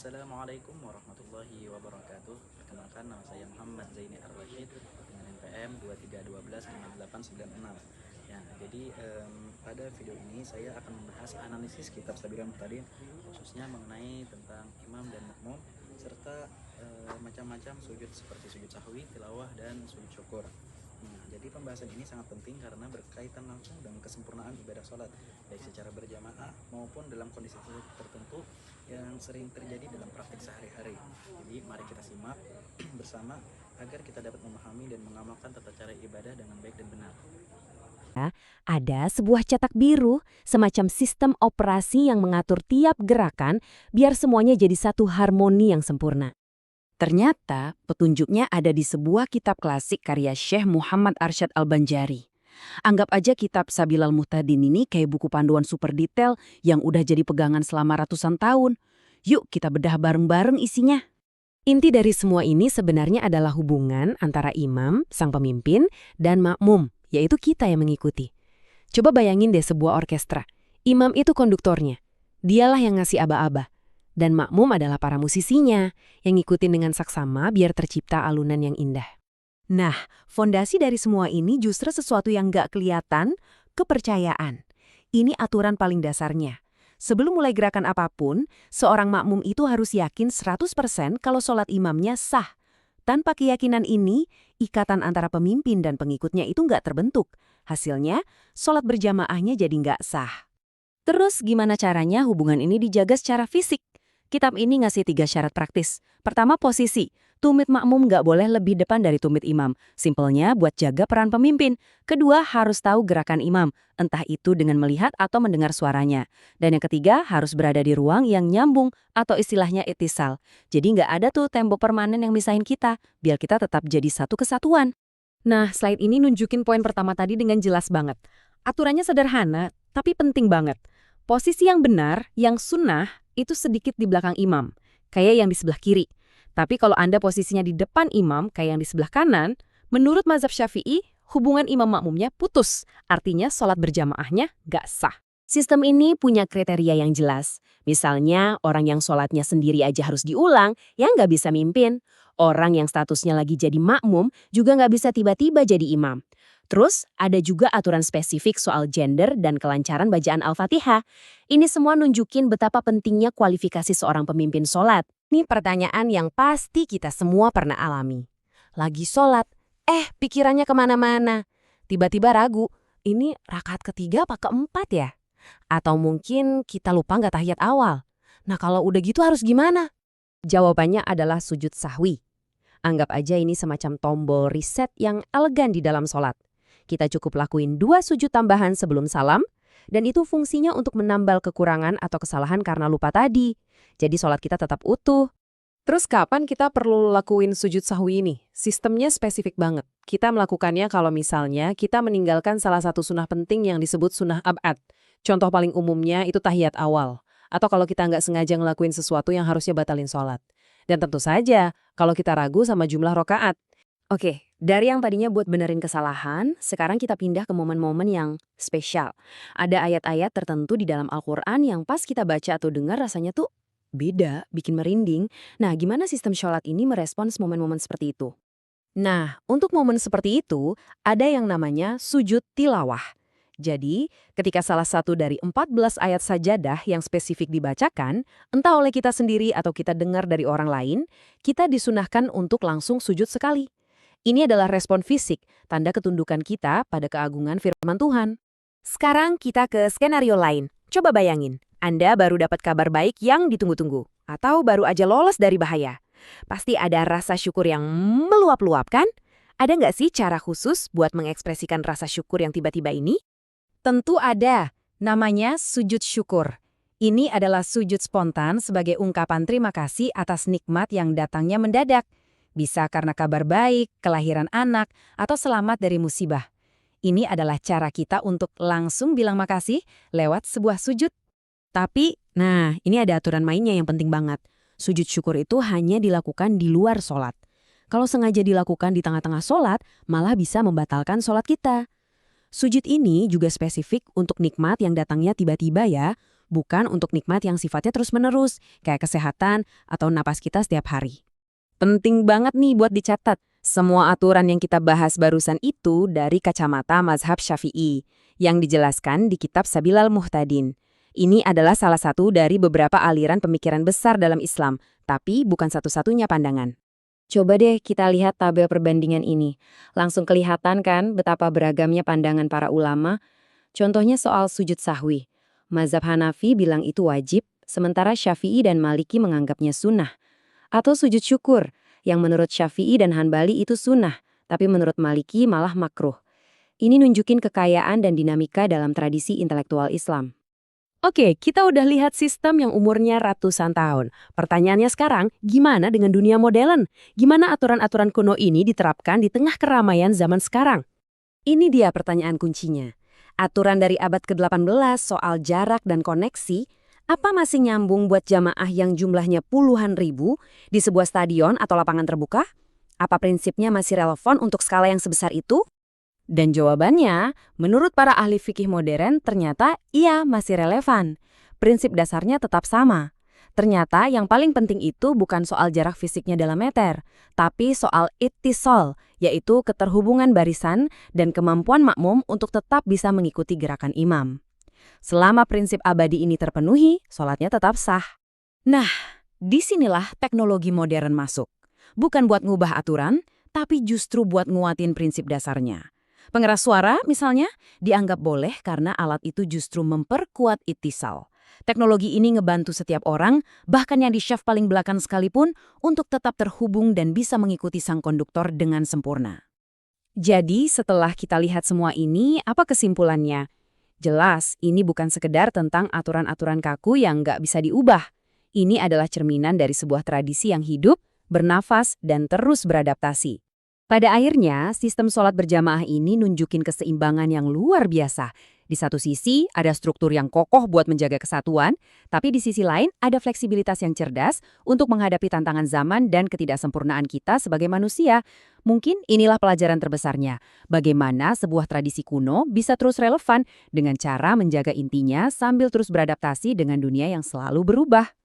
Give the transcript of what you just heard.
Assalamualaikum warahmatullahi wabarakatuh. Perkenalkan, nama saya Muhammad Zaini Ar-Rashid dengan NPM 23125896. Ya, jadi pada video ini saya akan membahas analisis kitab Sabilul Muhtadin, khususnya mengenai tentang imam dan makmum serta macam-macam sujud seperti sujud sahwi, tilawah, dan sujud syukur. Nah, jadi pembahasan ini sangat penting karena berkaitan langsung dengan kesempurnaan ibadah sholat, baik secara berjamaah maupun dalam kondisi tertentu yang sering terjadi dalam praktik sehari-hari. Jadi mari kita simak bersama agar kita dapat memahami dan mengamalkan tata cara ibadah dengan baik dan benar. Ada sebuah cetak biru, semacam sistem operasi yang mengatur tiap gerakan biar semuanya jadi satu harmoni yang sempurna. Ternyata petunjuknya ada di sebuah kitab klasik karya Syekh Muhammad Arsyad Al-Banjari. Anggap aja kitab Sabilul Muhtadin ini kayak buku panduan super detail yang udah jadi pegangan selama ratusan tahun. Yuk kita bedah bareng-bareng isinya. Inti dari semua ini sebenarnya adalah hubungan antara imam, sang pemimpin, dan makmum, yaitu kita yang mengikuti. Coba bayangin deh sebuah orkestra. Imam itu konduktornya. Dialah yang ngasih aba-aba. Dan makmum adalah para musisinya, yang ngikutin dengan saksama biar tercipta alunan yang indah. Nah, fondasi dari semua ini justru sesuatu yang nggak kelihatan, kepercayaan. Ini aturan paling dasarnya. Sebelum mulai gerakan apapun, seorang makmum itu harus yakin 100% kalau sholat imamnya sah. Tanpa keyakinan ini, ikatan antara pemimpin dan pengikutnya itu nggak terbentuk. Hasilnya, sholat berjamaahnya jadi nggak sah. Terus gimana caranya hubungan ini dijaga secara fisik? Kitab ini ngasih 3 syarat praktis. Pertama, posisi. Tumit makmum nggak boleh lebih depan dari tumit imam. Simpelnya buat jaga peran pemimpin. Kedua, harus tahu gerakan imam, entah itu dengan melihat atau mendengar suaranya. Dan yang ketiga, harus berada di ruang yang nyambung atau istilahnya itisal. Jadi nggak ada tuh tembok permanen yang misahin kita, biar kita tetap jadi satu kesatuan. Nah, slide ini nunjukin poin pertama tadi dengan jelas banget. Aturannya sederhana, tapi penting banget. Posisi yang benar, yang sunnah, itu sedikit di belakang imam, kayak yang di sebelah kiri. Tapi kalau Anda posisinya di depan imam, kayak yang di sebelah kanan, menurut mazhab Syafi'i, hubungan imam makmumnya putus. Artinya sholat berjamaahnya nggak sah. Sistem ini punya kriteria yang jelas. Misalnya, orang yang sholatnya sendiri aja harus diulang, ya nggak bisa mimpin. Orang yang statusnya lagi jadi makmum juga nggak bisa tiba-tiba jadi imam. Terus, ada juga aturan spesifik soal gender dan kelancaran bacaan Al-Fatihah. Ini semua nunjukin betapa pentingnya kualifikasi seorang pemimpin sholat. Ini pertanyaan yang pasti kita semua pernah alami. Lagi sholat, pikirannya kemana-mana. Tiba-tiba ragu, ini rakaat ketiga apa keempat ya? Atau mungkin kita lupa nggak tahiyat awal. Nah kalau udah gitu harus gimana? Jawabannya adalah sujud sahwi. Anggap aja ini semacam tombol reset yang elegan di dalam sholat. Kita cukup lakuin 2 sujud tambahan sebelum salam, dan itu fungsinya untuk menambal kekurangan atau kesalahan karena lupa tadi. Jadi sholat kita tetap utuh. Terus kapan kita perlu lakuin sujud sahwi ini? Sistemnya spesifik banget. Kita melakukannya kalau misalnya kita meninggalkan salah satu sunnah penting yang disebut sunnah ab'ad. Contoh paling umumnya itu tahiyat awal. Atau kalau kita nggak sengaja ngelakuin sesuatu yang harusnya batalin sholat. Dan tentu saja kalau kita ragu sama jumlah rokaat. Oke, dari yang tadinya buat benerin kesalahan, sekarang kita pindah ke momen-momen yang spesial. Ada ayat-ayat tertentu di dalam Al-Quran yang pas kita baca atau dengar rasanya tuh beda, bikin merinding. Nah, gimana sistem sholat ini merespons momen-momen seperti itu? Nah, untuk momen seperti itu, ada yang namanya sujud tilawah. Jadi, ketika salah satu dari 14 ayat sajadah yang spesifik dibacakan, entah oleh kita sendiri atau kita dengar dari orang lain, kita disunahkan untuk langsung sujud sekali. Ini adalah respon fisik, tanda ketundukan kita pada keagungan firman Tuhan. Sekarang kita ke skenario lain. Coba bayangin, Anda baru dapat kabar baik yang ditunggu-tunggu, atau baru aja lolos dari bahaya. Pasti ada rasa syukur yang meluap-luap kan? Ada nggak sih cara khusus buat mengekspresikan rasa syukur yang tiba-tiba ini? Tentu ada, namanya sujud syukur. Ini adalah sujud spontan sebagai ungkapan terima kasih atas nikmat yang datangnya mendadak. Bisa karena kabar baik, kelahiran anak, atau selamat dari musibah. Ini adalah cara kita untuk langsung bilang makasih lewat sebuah sujud. Tapi, ini ada aturan mainnya yang penting banget. Sujud syukur itu hanya dilakukan di luar sholat. Kalau sengaja dilakukan di tengah-tengah sholat, malah bisa membatalkan sholat kita. Sujud ini juga spesifik untuk nikmat yang datangnya tiba-tiba ya, bukan untuk nikmat yang sifatnya terus-menerus, kayak kesehatan atau napas kita setiap hari. Penting banget nih buat dicatat. Semua aturan yang kita bahas barusan itu dari kacamata mazhab Syafi'i, yang dijelaskan di kitab Sabilal Muhtadin. Ini adalah salah satu dari beberapa aliran pemikiran besar dalam Islam, tapi bukan satu-satunya pandangan. Coba deh kita lihat tabel perbandingan ini. Langsung kelihatan kan betapa beragamnya pandangan para ulama. Contohnya soal sujud sahwi. Mazhab Hanafi bilang itu wajib, sementara Syafi'i dan Maliki menganggapnya sunnah. Atau sujud syukur, yang menurut Syafi'i dan Hanbali itu sunnah, tapi menurut Maliki malah makruh. Ini nunjukin kekayaan dan dinamika dalam tradisi intelektual Islam. Oke, kita udah lihat sistem yang umurnya ratusan tahun. Pertanyaannya sekarang, gimana dengan dunia modern? Gimana aturan-aturan kuno ini diterapkan di tengah keramaian zaman sekarang? Ini dia pertanyaan kuncinya. Aturan dari abad ke-18 soal jarak dan koneksi, apa masih nyambung buat jamaah yang jumlahnya puluhan ribu di sebuah stadion atau lapangan terbuka? Apa prinsipnya masih relevan untuk skala yang sebesar itu? Dan jawabannya, menurut para ahli fikih modern, ternyata iya masih relevan. Prinsip dasarnya tetap sama. Ternyata yang paling penting itu bukan soal jarak fisiknya dalam meter, tapi soal ittisal, yaitu keterhubungan barisan dan kemampuan makmum untuk tetap bisa mengikuti gerakan imam. Selama prinsip abadi ini terpenuhi, sholatnya tetap sah. Nah, disinilah teknologi modern masuk. Bukan buat ngubah aturan, tapi justru buat nguatin prinsip dasarnya. Pengeras suara, misalnya, dianggap boleh karena alat itu justru memperkuat ittisal. Teknologi ini ngebantu setiap orang, bahkan yang di syaf paling belakang sekalipun, untuk tetap terhubung dan bisa mengikuti sang konduktor dengan sempurna. Jadi, setelah kita lihat semua ini, apa kesimpulannya? Jelas, ini bukan sekedar tentang aturan-aturan kaku yang nggak bisa diubah. Ini adalah cerminan dari sebuah tradisi yang hidup, bernafas, dan terus beradaptasi. Pada akhirnya, sistem sholat berjamaah ini nunjukin keseimbangan yang luar biasa. Di satu sisi, ada struktur yang kokoh buat menjaga kesatuan, tapi di sisi lain ada fleksibilitas yang cerdas untuk menghadapi tantangan zaman dan ketidaksempurnaan kita sebagai manusia. Mungkin inilah pelajaran terbesarnya, bagaimana sebuah tradisi kuno bisa terus relevan dengan cara menjaga intinya sambil terus beradaptasi dengan dunia yang selalu berubah.